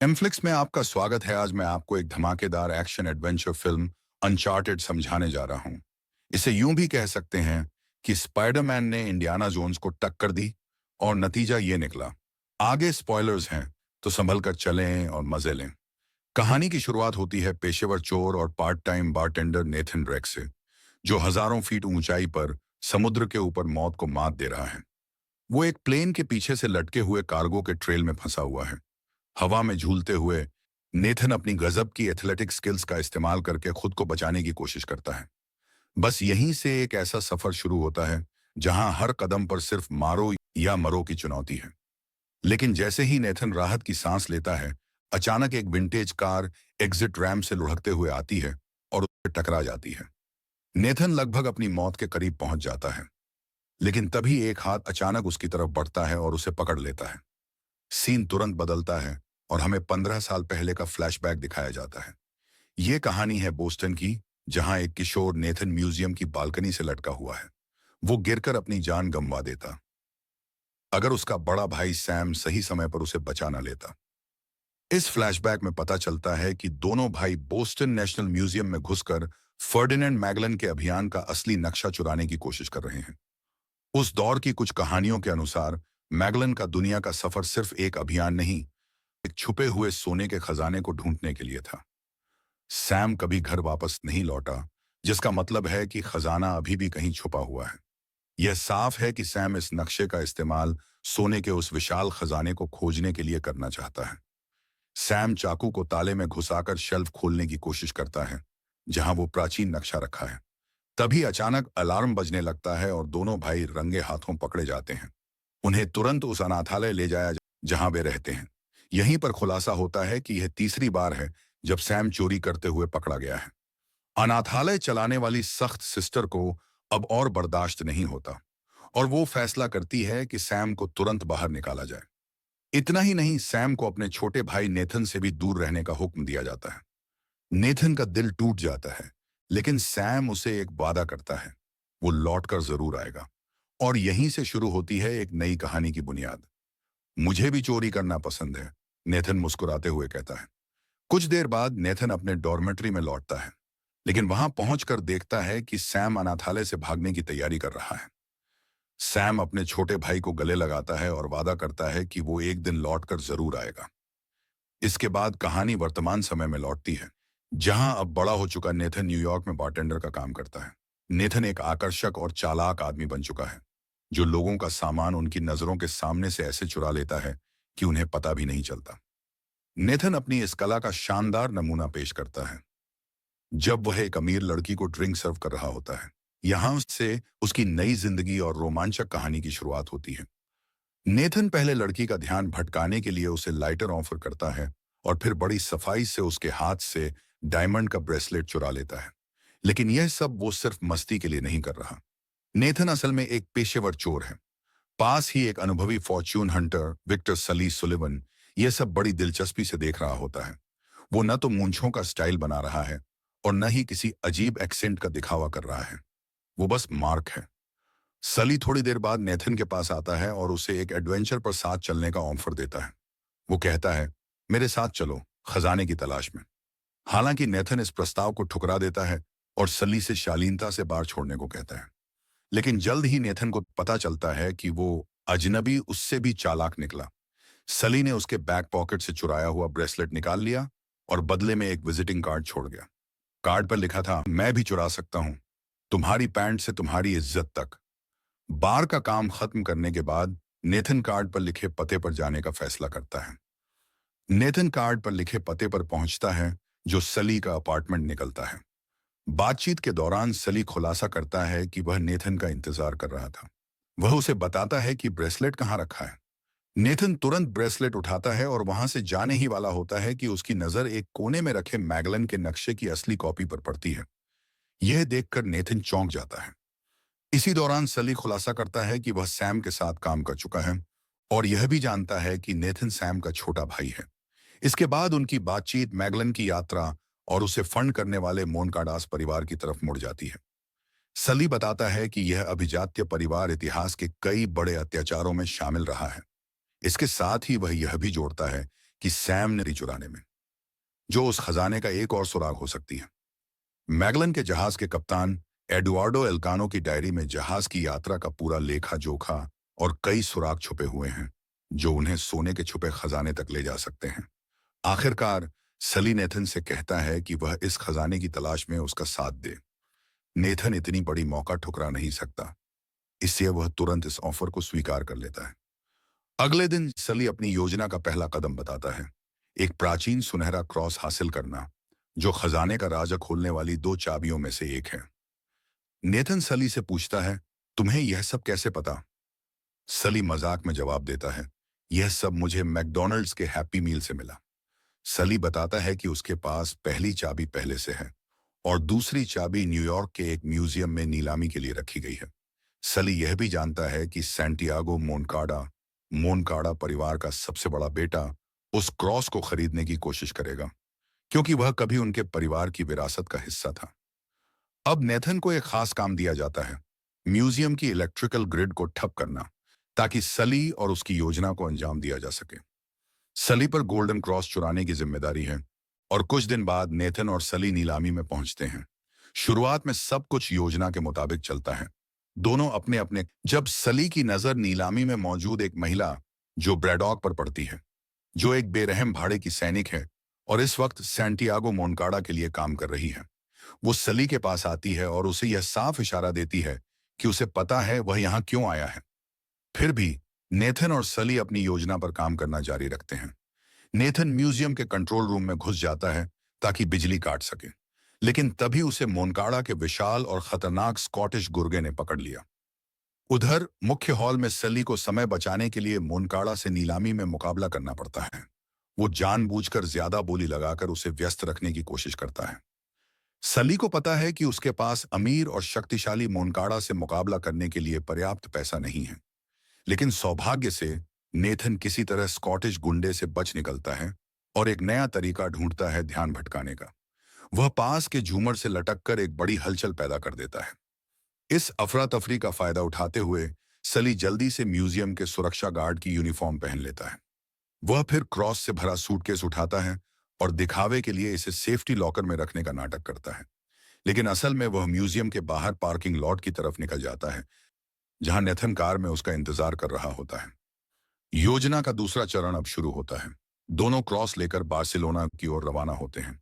Netflix में आपका स्वागत है। आज मैं आपको एक धमाकेदार एक्शन एडवेंचर फिल्म अनचार्टेड समझाने जा रहा हूं। इसे यूं भी कह सकते हैं कि स्पाइडरमैन ने इंडियाना जोन्स को टक्कर दी और नतीजा ये निकला। आगे स्पॉयलर्स हैं, तो संभल कर चलें और मजे लें। कहानी की शुरुआत होती है पेशेवर चोर और part time bartender Nathan Drake से, जो हजारों फीट ऊंचाई पर समुद्र के ऊपर मौत को मात दे रहा है। वो एक प्लेन के पीछे से लटके हुए कार्गो के ट्रेल में फंसा हुआ है। हवा में झूलते हुए नेथन अपनी गजब की एथलेटिक स्किल्स का इस्तेमाल करके खुद को बचाने की कोशिश करता है। बस यहीं से एक ऐसा सफर शुरू होता है जहां हर कदम पर सिर्फ मारो या मरो की चुनौती है। लेकिन जैसे ही नेथन राहत की सांस लेता है, अचानक एक विंटेज कार एग्जिट रैम्प से लुढ़कते हुए आती है और उससे टकरा जाती है। नेथन लगभग अपनी मौत के करीब पहुंच जाता है, लेकिन तभी एक हाथ अचानक उसकी तरफ बढ़ता है और उसे पकड़ लेता है। सीन तुरंत बदलता है और हमें 15 साल पहले का फ्लैशबैक दिखाया जाता है। ये कहानी है बोस्टन की, जहां एक किशोर नेथन म्यूजियम की बालकनी से लटका हुआ है। वो गिरकर अपनी जान गंवा देता अगर उसका बड़ा भाई सैम सही समय पर उसे बचा न लेता। इस फ्लैशबैक में पता चलता है कि दोनों भाई बोस्टन नेशनल म्यूजियम में घुसकर फर्डिनेंड मैगलन के अभियान का असली नक्शा चुराने की कोशिश कर रहे हैं। उस दौर की कुछ कहानियों के अनुसार मैगलन का दुनिया का सफर सिर्फ एक अभियान नहीं, एक छुपे हुए सोने के खजाने को ढूंढने के लिए था। सैम कभी घर वापस नहीं लौटा, जिसका मतलब है कि खजाना अभी भी कहीं छुपा हुआ है। यह साफ है कि सैम इस नक्शे का इस्तेमाल सोने के उस विशाल खजाने को खोजने के लिए करना चाहता है। सैम चाकू को ताले में घुसाकर शेल्फ खोलने की कोशिश करता है, जहां वो प्राचीन नक्शा रखा है। तभी अचानक अलार्म बजने लगता है और दोनों भाई रंगे हाथों पकड़े जाते हैं। उन्हें तुरंत उस अनाथालय ले जाया जहां वे रहते हैं। यहीं पर खुलासा होता है कि यह तीसरी बार है जब सैम चोरी करते हुए पकड़ा गया है। अनाथालय चलाने वाली सख्त सिस्टर को अब और बर्दाश्त नहीं होता और वो फैसला करती है कि सैम को तुरंत बाहर निकाला जाए। इतना ही नहीं, सैम को अपने छोटे भाई नेथन से भी दूर रहने का हुक्म दिया जाता है। नेथन का दिल टूट जाता है, लेकिन सैम उसे एक वादा करता है, वो लौटकर जरूर आएगा। और यहीं से शुरू होती है एक नई कहानी की बुनियाद। मुझे भी चोरी करना पसंद है, नेथन मुस्कुराते हुए कहता है। कुछ देर बाद नेथन अपने डॉर्मेट्री में लौटता है, लेकिन वहां पहुंचकर देखता है कि सैम अनाथालय से भागने की तैयारी कर रहा है। सैम अपने छोटे भाई को गले लगाता है और वादा करता है कि वो एक दिन लौटकर जरूर आएगा। इसके बाद कहानी वर्तमान समय में लौटती है, जहां अब बड़ा हो चुका नेथन न्यूयॉर्क में बारटेंडर का काम करता है। नेथन एक आकर्षक और चालाक आदमी बन चुका है, जो लोगों का सामान उनकी नजरों के सामने से ऐसे चुरा लेता है कि उन्हें पता भी नहीं चलता। नेथन अपनी इस कला का शानदार नमूना पेश करता है जब वह एक अमीर लड़की को ड्रिंक सर्व कर रहा होता है। यहां से उसकी नई जिंदगी और रोमांचक कहानी की शुरुआत होती है। नेथन पहले लड़की का ध्यान भटकाने के लिए उसे लाइटर ऑफर करता है और फिर बड़ी सफाई से उसके हाथ से डायमंड का ब्रेसलेट चुरा लेता है। लेकिन यह सब वो सिर्फ मस्ती के लिए नहीं कर रहा। नेथन असल में एक पेशेवर चोर है। पास ही एक अनुभवी फॉर्च्यून हंटर विक्टर सली सुलिवन यह सब बड़ी दिलचस्पी से देख रहा होता है। वो न तो मूंछों का स्टाइल बना रहा है और न ही किसी अजीब एक्सेंट का दिखावा कर रहा है। वो बस मार्क है। सली थोड़ी देर बाद नेथन के पास आता है और उसे एक एडवेंचर पर साथ चलने का ऑफर देता है। वो कहता है, मेरे साथ चलो खजाने की तलाश में। हालांकि नेथन इस प्रस्ताव को ठुकरा देता है और सली से शालीनता से बाहर छोड़ने को कहता है। लेकिन जल्द ही नेथन को पता चलता है कि वो अजनबी उससे भी चालाक निकला। सली ने उसके बैक पॉकेट से चुराया हुआ ब्रेसलेट निकाल लिया और बदले में एक विजिटिंग कार्ड छोड़ गया। कार्ड पर लिखा था, मैं भी चुरा सकता हूं, तुम्हारी पैंट से तुम्हारी इज्जत तक। बार का काम खत्म करने के बाद नेथन कार्ड पर लिखे पते पर जाने का फैसला करता है। नेथन कार्ड पर लिखे पते पर पहुंचता है, जो सली का अपार्टमेंट निकलता है। बातचीत के दौरान सली खुलासा करता है कि वह नेथन का इंतजार कर रहा था। वह उसे बताता है कि ब्रेसलेट कहाँ रखा है। नेथन तुरंत ब्रेसलेट उठाता है और वहां से जाने ही वाला होता है कि उसकी नजर एक कोने में रखे मैगलन के नक्शे की असली कॉपी पर पड़ती है। यह देखकर नेथन चौंक जाता है। इसी दौरान सली खुलासा करता है कि वह सैम के साथ काम कर चुका है और यह भी जानता है कि नेथन सैम का छोटा भाई है। इसके बाद उनकी बातचीत मैगलन की यात्रा और उसे फंड करने वाले मोनकाडास परिवार की तरफ मुड़ जाती है। सली बताता है कि यह अभिजात्य परिवार इतिहास के कई बड़े अत्याचारों में शामिल रहा है। इसके साथ ही वह यह भी जोड़ता है कि सैम ने चुराने में, जो उस खजाने का एक और सुराग हो सकती है। मैगलन के जहाज के कप्तान एडुआर्डो एल्कानो की डायरी में जहाज की यात्रा का पूरा लेखा जोखा और कई सुराग छुपे हुए हैं, जो उन्हें सोने के छुपे खजाने तक ले जा सकते हैं। आखिरकार सली नेथन से कहता है कि वह इस खजाने की तलाश में उसका साथ दे। नेथन इतनी बड़ी मौका ठुकरा नहीं सकता, इसलिए वह तुरंत इस ऑफर को स्वीकार कर लेता है। अगले दिन सली अपनी योजना का पहला कदम बताता है, एक प्राचीन सुनहरा क्रॉस हासिल करना, जो खजाने का राज खोलने वाली 2 चाबियों में से एक है। नेथन सली से पूछता है, तुम्हें यह सब कैसे पता? सली मजाक में जवाब देता है, यह सब मुझे मैकडॉनल्ड्स के हैप्पी मील से मिला। सली बताता है कि उसके पास पहली चाबी पहले से है और दूसरी चाबी न्यूयॉर्क के एक म्यूजियम में नीलामी के लिए रखी गई है। सली यह भी जानता है कि सैंटियागो मोनकाडा परिवार का सबसे बड़ा बेटा उस क्रॉस को खरीदने की कोशिश करेगा, क्योंकि वह कभी उनके परिवार की विरासत का हिस्सा था। अब नेथन को एक खास काम दिया जाता है, म्यूजियम की इलेक्ट्रिकल ग्रिड को ठप करना, ताकि सली और उसकी योजना को अंजाम दिया जा सके। सली पर गोल्डन क्रॉस चुराने की जिम्मेदारी है और कुछ दिन बाद नेथन और सली नीलामी में पहुंचते हैं। शुरुआत में सब कुछ योजना के मुताबिक चलता है। दोनों अपने अपने जब सली की नजर नीलामी में मौजूद एक महिला जो ब्रैडॉक पर पड़ती है, जो एक बेरहम भाड़े की सैनिक है और इस वक्त सैंटियागो मोनकाडा के लिए काम कर रही है, वो सली के पास आती है और उसे यह साफ इशारा देती है कि उसे पता है वह यहाँ क्यों आया है। फिर भी नेथन और सली अपनी योजना पर काम करना जारी रखते हैं। नेथन म्यूजियम के कंट्रोल रूम में घुस जाता है ताकि बिजली काट सके, लेकिन तभी उसे मोनकाडा के विशाल और खतरनाक स्कॉटिश गुर्गे ने पकड़ लिया। उधर मुख्य हॉल में सली को समय बचाने के लिए मोनकाडा से नीलामी में मुकाबला करना पड़ता है। वो जानबूझकर ज्यादा बोली लगाकर उसे व्यस्त रखने की कोशिश करता है। सली को पता है कि उसके पास अमीर और शक्तिशाली मोनकाडा से मुकाबला करने के लिए पर्याप्त पैसा नहीं है, लेकिन सौभाग्य से नेथन किसी तरह स्कॉटिश गुंडे से बच निकलता है और एक नया तरीका ढूंढता है ध्यान भटकाने का। वह पास के झूमर से लटककर एक बड़ी हलचल पैदा कर देता है। इस अफरा तफरी का फायदा उठाते हुए सली जल्दी से म्यूजियम के सुरक्षा गार्ड की यूनिफॉर्म पहन लेता है। वह फिर क्रॉस से भरा सूटकेस उठाता है और दिखावे के लिए इसे सेफ्टी लॉकर में रखने का नाटक करता है, लेकिन असल में वह म्यूजियम के बाहर पार्किंग लॉट की तरफ निकल जाता है, जहां नेथन कार में उसका इंतजार कर रहा होता है। योजना का दूसरा चरण अब शुरू होता है। दोनों क्रॉस लेकर बार्सिलोना की ओर रवाना होते हैं।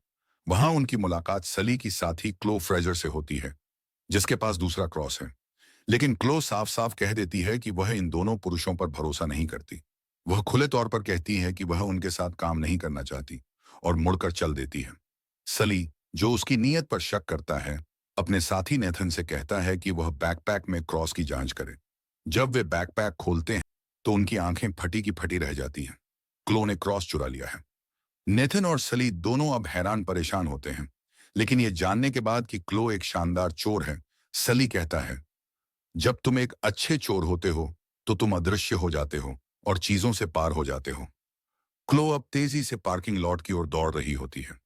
वहां उनकी मुलाकात सली की साथी क्लो फ्रेजर से होती है, जिसके पास दूसरा क्रॉस है। लेकिन क्लो साफ साफ कह देती है कि वह इन दोनों पुरुषों पर भरोसा नहीं करती। वह खुले तौर पर कहती है कि वह उनके साथ काम नहीं करना चाहती और मुड़कर चल देती है। सली, जो उसकी नीयत पर शक करता है, अपने साथी नेथन से कहता है कि वह बैकपैक में क्रॉस की जांच करे। जब वे बैकपैक खोलते हैं तो उनकी आंखें फटी की फटी रह जाती हैं। क्लो ने क्रॉस चुरा लिया है। नेथन और सली दोनों अब हैरान परेशान होते हैं, लेकिन यह जानने के बाद कि क्लो एक शानदार चोर है, सली कहता है, जब तुम एक अच्छे चोर होते हो तो तुम अदृश्य हो जाते हो और चीजों से पार हो जाते हो। क्लो अब तेजी से पार्किंग लॉट की ओर दौड़ रही होती है।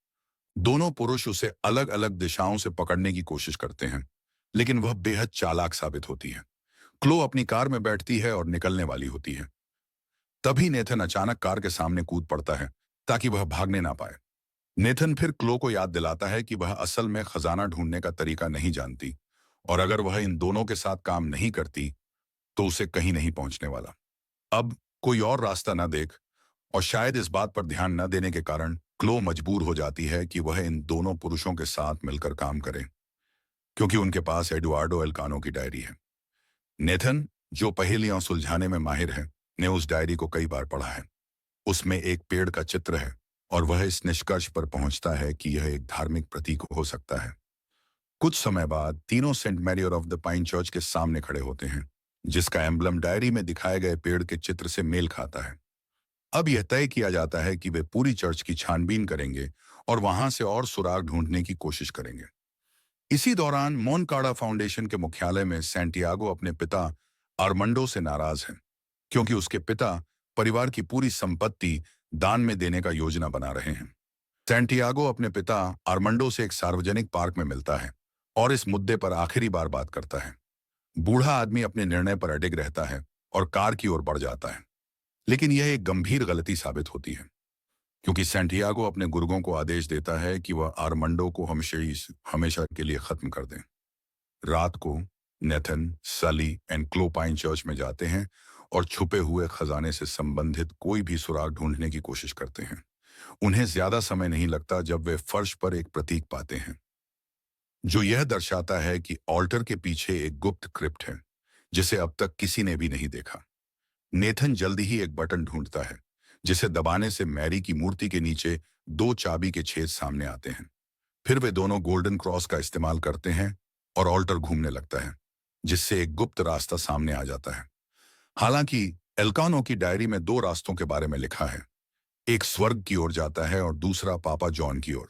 दोनों पुरुष उसे अलग अलग दिशाओं से पकड़ने की कोशिश करते हैं, लेकिन वह बेहद चालाक साबित होती है। क्लो अपनी कार में बैठती है और निकलने वाली होती है। तभी नेथन अचानक कार के सामने कूद पड़ता है ताकि वह भागने ना पाए। नेथन फिर क्लो को याद दिलाता है कि वह असल में खजाना ढूंढने का तरीका नहीं जानती और अगर वह इन दोनों के साथ काम नहीं करती तो उसे कहीं नहीं पहुंचने वाला। अब कोई और रास्ता न देख और शायद इस बात पर ध्यान न देने के कारण क्लो मजबूर हो जाती है कि वह इन दोनों पुरुषों के साथ मिलकर काम करे, क्योंकि उनके पास एडुआर्डो एल्कानो की डायरी है। नेथन, जो पहेलियां सुलझाने में माहिर है, ने उस डायरी को कई बार पढ़ा है। उसमें एक पेड़ का चित्र है और वह इस निष्कर्ष पर पहुंचता है कि यह एक धार्मिक प्रतीक हो सकता है। कुछ समय बाद तीनों Saint Marier of the Pine church के सामने खड़े होते हैं, जिसका एम्बलम डायरी में दिखाए गए पेड़ के चित्र से मेल खाता है। अब यह तय किया जाता है कि वे पूरी चर्च की छानबीन करेंगे और वहां से और सुराग ढूंढने की कोशिश करेंगे। इसी दौरान मोनकाडा फाउंडेशन के मुख्यालय में सैंटियागो अपने पिता आर्मंडो से नाराज है, क्योंकि उसके पिता परिवार की पूरी संपत्ति दान में देने का योजना बना रहे हैं। सैंटियागो अपने पिता आर्मंडो से एक सार्वजनिक पार्क में मिलता है और इस मुद्दे पर आखिरी बार बात करता है। बूढ़ा आदमी अपने निर्णय पर अडिग रहता है और कार की ओर बढ़ जाता है, लेकिन यह एक गंभीर गलती साबित होती है। क्योंकि सैंटियागो अपने गुर्गों को आदेश देता है कि वह आर्मंडो को हमेशा के लिए खत्म कर दें। रात को नेथन, सली एंड क्लोपाइन चर्च में जाते हैं और छुपे हुए खजाने से संबंधित कोई भी सुराग ढूंढने की कोशिश करते हैं। उन्हें ज्यादा समय नहीं लगता जब वे फर्श पर एक प्रतीक पाते हैं जो यह दर्शाता है कि ऑल्टर के पीछे एक गुप्त क्रिप्ट है जिसे अब तक किसी ने भी नहीं देखा। नेथन जल्दी ही एक बटन ढूंढता है जिसे दबाने से मैरी की मूर्ति के नीचे दो चाबी के छेद सामने आते हैं। फिर वे दोनों गोल्डन क्रॉस का इस्तेमाल करते हैं और ऑल्टर घूमने लगता है जिससे एक गुप्त रास्ता सामने आ जाता है। हालांकि एल्कानो की डायरी में दो रास्तों के बारे में लिखा है, एक स्वर्ग की ओर जाता है और दूसरा पापा जॉन की ओर।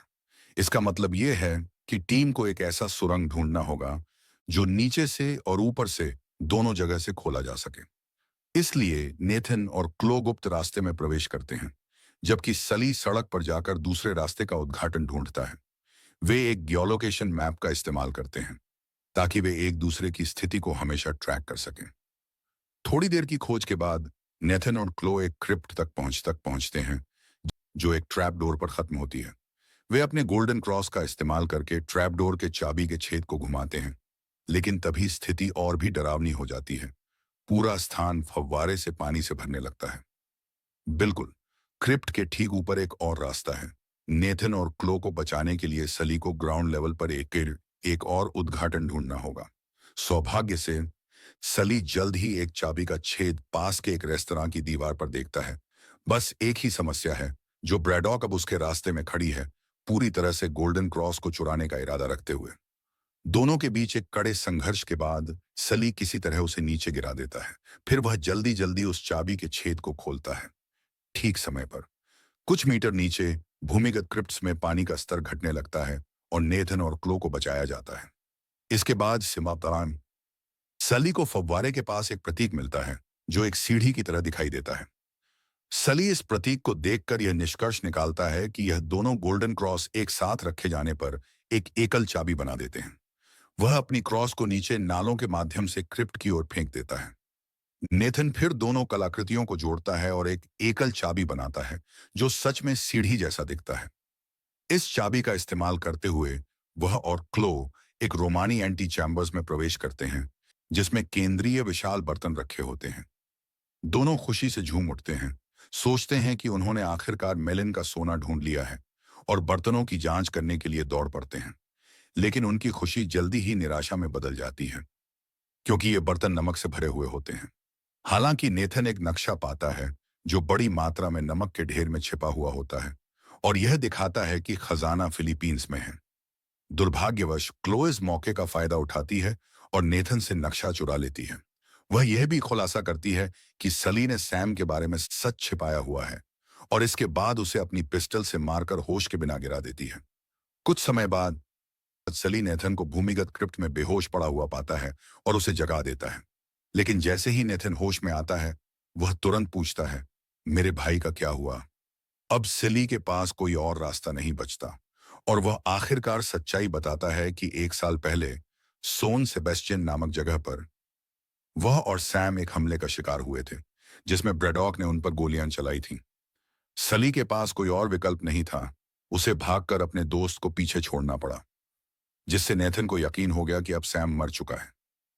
इसका मतलब यह है कि टीम को एक ऐसा सुरंग ढूंढना होगा जो नीचे से और ऊपर से दोनों जगह से खोला जा सके। इसलिए नेथन और क्लो गुप्त रास्ते में प्रवेश करते हैं जबकि सली सड़क पर जाकर दूसरे रास्ते का उद्घाटन ढूंढता है। वे एक जियोलोकेशन मैप का इस्तेमाल करते हैं ताकि वे एक दूसरे की स्थिति को हमेशा ट्रैक कर सकें। थोड़ी देर की खोज के बाद नेथन और क्लो एक क्रिप्ट तक पहुंचते हैं जो एक ट्रैप डोर पर खत्म होती है। वे अपने गोल्डन क्रॉस का इस्तेमाल करके ट्रैप डोर के चाबी के छेद को घुमाते हैं, लेकिन तभी स्थिति और भी डरावनी हो जाती है। पूरा स्थान फव्वारे से पानी से भरने लगता है। बिल्कुल, क्रिप्ट के ठीक ऊपर एक और रास्ता है। नेथन और क्लो को बचाने के लिए सली को ग्राउंड लेवल पर एक और उद्घाटन ढूंढना होगा। सौभाग्य से सली जल्द ही एक चाबी का छेद पास के एक रेस्तरां की दीवार पर देखता है। बस एक ही समस्या है, जो ब्रैडॉक अब उसके रास्ते में खड़ी है, पूरी तरह से गोल्डन क्रॉस को चुराने का इरादा रखते हुए। दोनों के बीच एक कड़े संघर्ष के बाद सली किसी तरह उसे नीचे गिरा देता है। फिर वह जल्दी जल्दी उस चाबी के छेद को खोलता है, ठीक समय पर। कुछ मीटर नीचे भूमिगत क्रिप्ट्स में पानी का स्तर घटने लगता है और नेथन और क्लो को बचाया जाता है। इसके बाद सिमाप्तान सली को फव्वारे के पास एक प्रतीक मिलता है जो एक सीढ़ी की तरह दिखाई देता है। सली इस प्रतीक को देखकर यह निष्कर्ष निकालता है कि यह दोनों गोल्डन क्रॉस एक साथ रखे जाने पर एक एकल चाबी बना देते हैं। वह अपनी क्रॉस को नीचे नालों के माध्यम से क्रिप्ट की ओर फेंक देता है। नेथन फिर दोनों कलाकृतियों को जोड़ता है और एक एकल चाबी बनाता है जो सच में सीढ़ी जैसा दिखता है। इस चाबी का इस्तेमाल करते हुए वह और क्लो एक रोमानी एंटी चैम्बर्स में प्रवेश करते हैं जिसमें केंद्रीय विशाल बर्तन रखे होते हैं। दोनों खुशी से झूम उठते हैं, सोचते हैं कि उन्होंने आखिरकार मेलिन का सोना ढूंढ लिया है और बर्तनों की जांच करने के लिए दौड़ पड़ते हैं। लेकिन उनकी खुशी जल्दी ही निराशा में बदल जाती है क्योंकि ये बर्तन नमक से भरे हुए होते हैं। हालांकि नेथन एक नक्शा पाता है जो बड़ी मात्रा में नमक के ढेर में छिपा हुआ होता है और यह दिखाता है कि खजाना फिलीपींस में है। दुर्भाग्यवश क्लो इस मौके का फायदा उठाती है और नेथन से नक्शा चुरा लेती है। वह यह भी खुलासा करती है कि सली ने सैम के बारे में सच छिपाया हुआ है और इसके बाद उसे अपनी पिस्टल से मारकर होश के बिना गिरा देती है। कुछ समय बाद सली नेथन को भूमिगत क्रिप्ट में बेहोश पड़ा हुआ पाता है और उसे जगा देता है। लेकिन जैसे ही नेथन होश में आता है, वह तुरंत पूछता है, मेरे भाई का क्या हुआ? अब सली के पास कोई और रास्ता नहीं बचता और वह आखिरकार सच्चाई बताता है कि 1 साल पहले सोन सेबेस्टियन नामक जगह पर वह और सैम एक हमले का शिकार हुए थे जिसमें ब्रैडॉक ने उन पर गोलियां चलाई थीं। सली के पास कोई और विकल्प नहीं था, उसे भागकर अपने दोस्त को पीछे छोड़ना पड़ा, जिससे नेथन को यकीन हो गया कि अब सैम मर चुका है।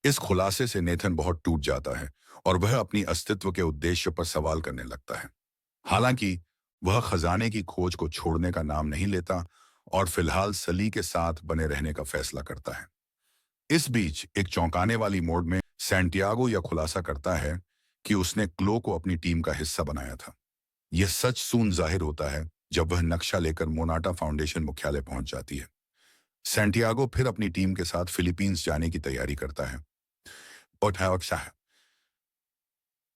इस खुलासे से नेथन बहुत टूट जाता है और वह अपनी अस्तित्व के उद्देश्य पर सवाल करने लगता है। हालांकि वह खजाने की खोज को छोड़ने का नाम नहीं लेता और फिलहाल सली के साथ बने रहने का फैसला करता है। इस बीच एक चौंकाने वाली मोड़ में सैंटियागो यह खुलासा करता है कि उसने क्लो को अपनी टीम का हिस्सा बनाया था। यह सच सून जाहिर होता है जब वह नक्शा लेकर मोनाटा फाउंडेशन मुख्यालय पहुंच जाती है। सैंटियागो फिर अपनी टीम के साथ फिलीपींस जाने की तैयारी करता है और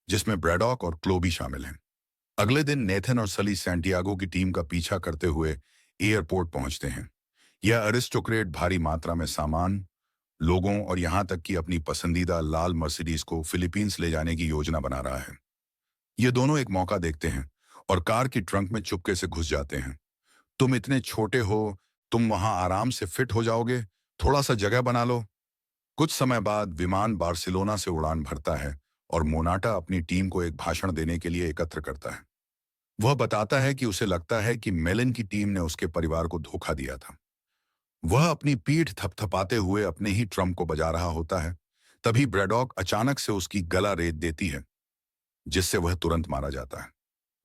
जिसमें ब्रैडॉक और क्लो भी शामिल हैं। अगले दिन नेथन और सली सैंटियागो की टीम का पीछा करते हुए एयरपोर्ट पहुंचते हैं। यह अरिस्टोक्रेट भारी मात्रा में सामान, लोगों और यहां तक कि अपनी पसंदीदा लाल मर्सिडीज को फिलीपींस ले जाने की योजना बना रहा है। ये दोनों एक मौका देखते हैं और कार की ट्रंक में चुपके से घुस जाते हैं। तुम इतने छोटे हो, तुम वहां आराम से फिट हो जाओगे, थोड़ा सा जगह बना लो। कुछ समय बाद विमान बार्सिलोना से उड़ान भरता है और मोनाटा अपनी टीम को एक भाषण देने के लिए एकत्र करता है। वह बताता है कि उसे लगता है कि मेलिन की टीम ने उसके परिवार को धोखा दिया था। वह अपनी पीठ थपथपाते हुए अपने ही ट्रम्प को बजा रहा होता है। तभी ब्रैडॉक अचानक से उसकी गला रेत देती है, जिससे वह तुरंत मारा जाता है।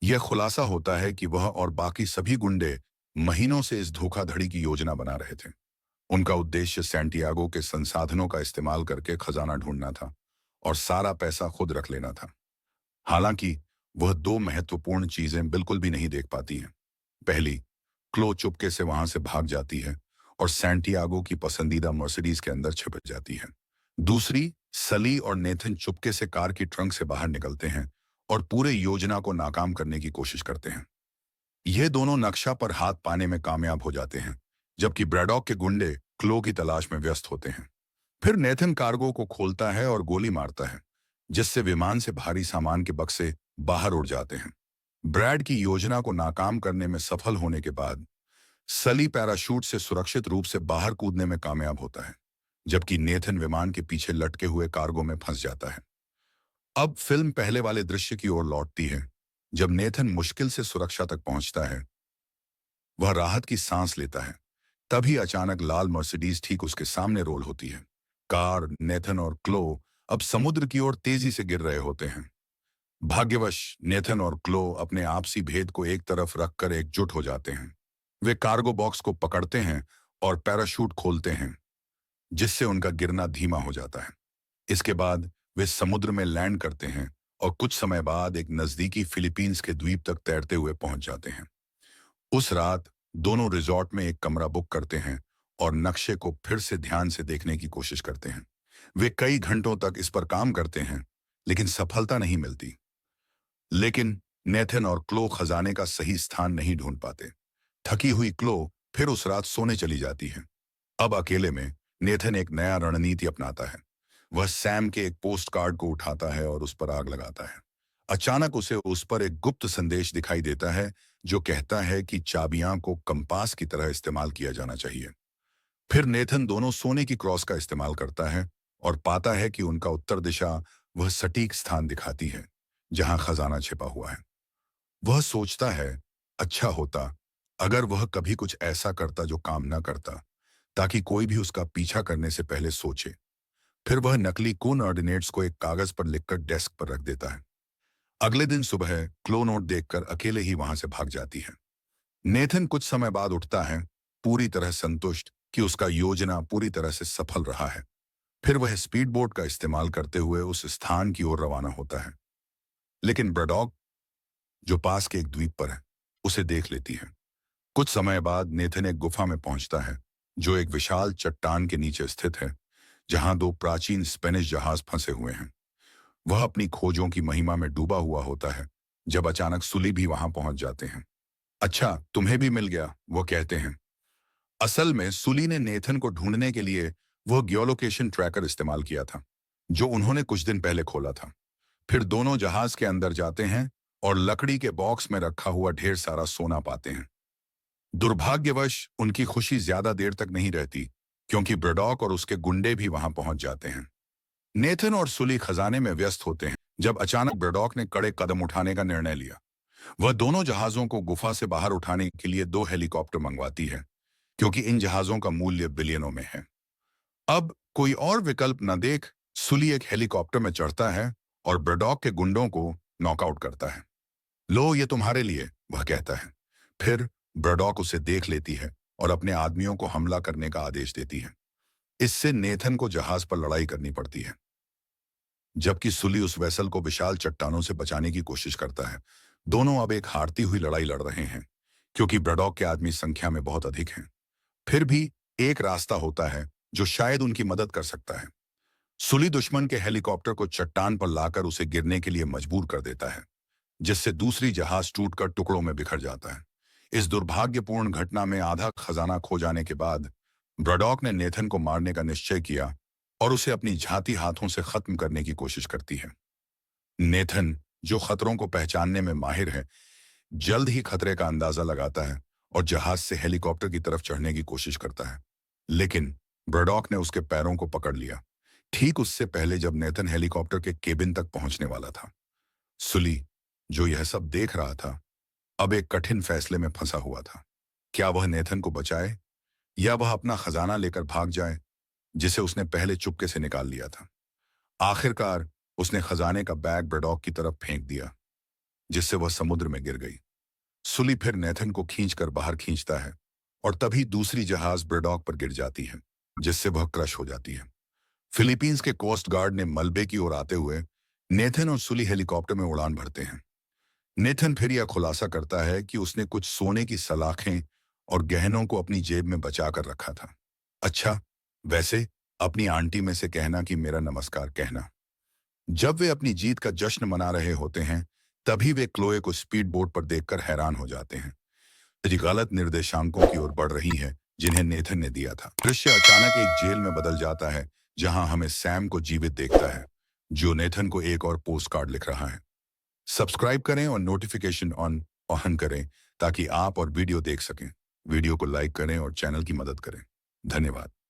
यह खुलासा होता है कि वह और बाकी सभी गुंडे महीनों से इस धोखाधड़ी की योजना बना रहे थे। उनका उद्देश्य सैंटियागो के संसाधनों का इस्तेमाल करके खजाना ढूंढना था और सारा पैसा खुद रख लेना था। हालांकि वह दो महत्वपूर्ण चीजें बिल्कुल भी नहीं देख पाती हैं। पहली, क्लो चुपके से वहां से भाग जाती है और सैंटियागो की पसंदीदा मर्सिडीज के अंदर छिप जाती है। दूसरी, सली और नेथन चुपके से कार की ट्रंक से बाहर निकलते हैं और पूरे योजना को नाकाम करने की कोशिश करते हैं। ये दोनों नक्शा पर हाथ पाने में कामयाब हो जाते हैं, जबकि ब्रैडॉक के गुंडे क्लो की तलाश में व्यस्त होते हैं। फिर नेथन कार्गो को खोलता है और गोली मारता है, जिससे विमान से भारी सामान के बक्से बाहर उड़ जाते हैं। ब्रैड की योजना को नाकाम करने में सफल होने के बाद सली पैराशूट से सुरक्षित रूप से बाहर कूदने में कामयाब होता है, जबकि नेथन विमान के पीछे लटके हुए कार्गो में फंस जाता है। अब फिल्म पहले वाले दृश्य की ओर लौटती है, जब नेथन मुश्किल से सुरक्षा तक पहुंचता है। वह राहत की सांस लेता है। तभी अचानक लाल मर्सिडीज ठीक उसके सामने रोल होती है। कार, नेथन और क्लो अब समुद्र की ओर तेजी से गिर रहे होते हैं। भाग्यवश नेथन और क्लो अपने आपसी भेद को एक तरफ रखकर एकजुट हो जाते हैं। वे कार्गो बॉक्स को पकड़ते हैं और पैराशूट खोलते हैं, जिससे उनका गिरना धीमा हो जाता है। इसके बाद वे समुद्र में लैंड करते हैं और कुछ समय बाद एक नजदीकी फिलीपींस के द्वीप तक तैरते हुए पहुंच जाते हैं। उस रात दोनों रिजॉर्ट में एक कमरा बुक करते हैं और नक्शे को फिर से ध्यान से देखने की कोशिश करते हैं। वे कई घंटों तक इस पर काम करते हैं, लेकिन सफलता नहीं मिलती। लेकिन नेथन और क्लो खजाने का सही स्थान नहीं ढूंढ पाते। थकी हुई क्लो फिर उस रात सोने चली जाती है। अब अकेले में नेथन एक नया रणनीति अपनाता है। वह सैम के एक पोस्ट कार्ड को उठाता है और उस पर आग लगाता है। अचानक उसे उस पर एक गुप्त संदेश दिखाई देता है, जो कहता है कि चाबियां को कंपास की तरह इस्तेमाल किया जाना चाहिए। फिर नेथन दोनों सोने की क्रॉस का इस्तेमाल करता है और पाता है कि उनका उत्तर दिशा वह सटीक स्थान दिखाती है जहां खजाना छिपा हुआ है। वह सोचता है, अच्छा होता अगर वह कभी कुछ ऐसा करता जो काम न करता, ताकि कोई भी उसका पीछा करने से पहले सोचे। फिर वह नकली कोन ऑर्डिनेट्स को एक कागज पर लिखकर डेस्क पर रख देता है। अगले दिन सुबह क्लो नोट देखकर अकेले ही वहां से भाग जाती है। नेथन कुछ समय बाद उठता है, पूरी तरह संतुष्ट कि उसका योजना पूरी तरह से सफल रहा है। फिर वह स्पीड बोट का इस्तेमाल करते हुए उस स्थान की ओर रवाना होता है। लेकिन ब्रडॉक, जो पास के एक द्वीप पर है, उसे देख लेती है। कुछ समय बाद नेथन एक गुफा में पहुंचता है, जो एक विशाल चट्टान के नीचे स्थित है, जहां दो प्राचीन स्पेनिश जहाज फंसे हुए हैं। वह अपनी खोजों की महिमा में डूबा हुआ होता है, जब अचानक सुली भी वहां पहुंच जाते हैं। अच्छा, तुम्हें भी मिल गया, वो कहते हैं। असल में सुली ने नेथन को ढूंढने के लिए वह जियोलोकेशन ट्रैकर इस्तेमाल किया था, जो उन्होंने कुछ दिन पहले खोला था। फिर दोनों जहाज के अंदर जाते हैं और लकड़ी के बॉक्स में रखा हुआ ढेर सारा सोना पाते हैं। दुर्भाग्यवश उनकी खुशी ज्यादा देर तक नहीं रहती, क्योंकि ब्रडॉक और उसके गुंडे भी वहां पहुंच जाते हैं। नेथन और सुली खजाने में व्यस्त होते हैं जब अचानक ब्रडॉक ने कड़े कदम उठाने का निर्णय लिया। वह दोनों जहाजों को गुफा से बाहर उठाने के लिए दो हेलीकॉप्टर मंगवाती है, क्योंकि इन जहाजों का मूल्य बिलियनों में है। अब कोई और विकल्प न देख सुली एक हेलीकॉप्टर में चढ़ता है और ब्रडॉक के गुंडों को नॉकआउट करता है। लो, ये तुम्हारे लिए, वह कहता है। फिर ब्रडॉक उसे देख लेती है और अपने आदमियों को हमला करने का आदेश देती है। इससे नेथन को जहाज पर लड़ाई करनी पड़ती है, जबकि सुली उस वेसल को विशाल चट्टानों से बचाने की कोशिश करता है। दोनों अब एक हारती हुई लड़ाई लड़ रहे हैं, क्योंकि ब्रडॉक के आदमी संख्या में बहुत अधिक हैं। फिर भी एक रास्ता होता है जो शायद उनकी मदद कर सकता है। सुली दुश्मन के हेलीकॉप्टर को चट्टान पर लाकर उसे गिरने के लिए मजबूर कर देता है, जिससे दूसरी जहाज टूटकर टुकड़ों में बिखर जाता है। इस दुर्भाग्यपूर्ण घटना में आधा खजाना खो जाने के बाद ब्रडॉक ने नेथन को मारने का निश्चय किया और उसे अपनी झाती हाथों से खत्म करने की कोशिश करती है। नेथन, जो खतरों को पहचानने में माहिर है, जल्द ही खतरे का अंदाजा लगाता है और जहाज से हेलीकॉप्टर की तरफ चढ़ने की कोशिश करता है। लेकिन ब्रडॉक ने उसके पैरों को पकड़ लिया, ठीक उससे पहले जब नेथन हेलीकॉप्टर के केबिन तक पहुंचने वाला था। सुली, जो यह सब देख रहा था, अब एक कठिन फैसले में फंसा हुआ था। क्या वह नेथन को बचाए या वह अपना खजाना लेकर भाग जाए, जिसे उसने पहले चुपके से निकाल लिया था। आखिरकार उसने खजाने का बैग ब्रडॉक की तरफ फेंक दिया, जिससे वह समुद्र में गिर गई। सुली फिर नेथन को खींचकर बाहर खींचता है और तभी दूसरी जहाज ब्रडॉक पर गिर जाती है, जिससे वह क्रश हो जाती है। फिलीपींस के कोस्ट गार्ड ने मलबे की ओर आते हुए नेथन और सुली हेलीकॉप्टर में उड़ान भरते हैं। नेथन फिर यह खुलासा करता है कि उसने कुछ सोने की सलाखें और गहनों को अपनी जेब में बचा कर रखा था। अच्छा, वैसे अपनी आंटी में से कहना कि मेरा नमस्कार कहना। जब वे अपनी जीत का जश्न मना रहे होते हैं, तभी वे क्लोए को स्पीड बोट पर देखकर हैरान हो जाते हैं। ये गलत निर्देशांकों की ओर बढ़ रही है जिन्हें नेथन ने दिया था। दृश्य अचानक एक जेल में बदल जाता है, जहां हमें सैम को जीवित देखता है, जो नेथन को एक और पोस्ट कार्ड लिख रहा है। सब्सक्राइब करें और नोटिफिकेशन ऑन करें ताकि आप और वीडियो देख सकें। वीडियो को लाइक करें और चैनल की मदद करें। धन्यवाद।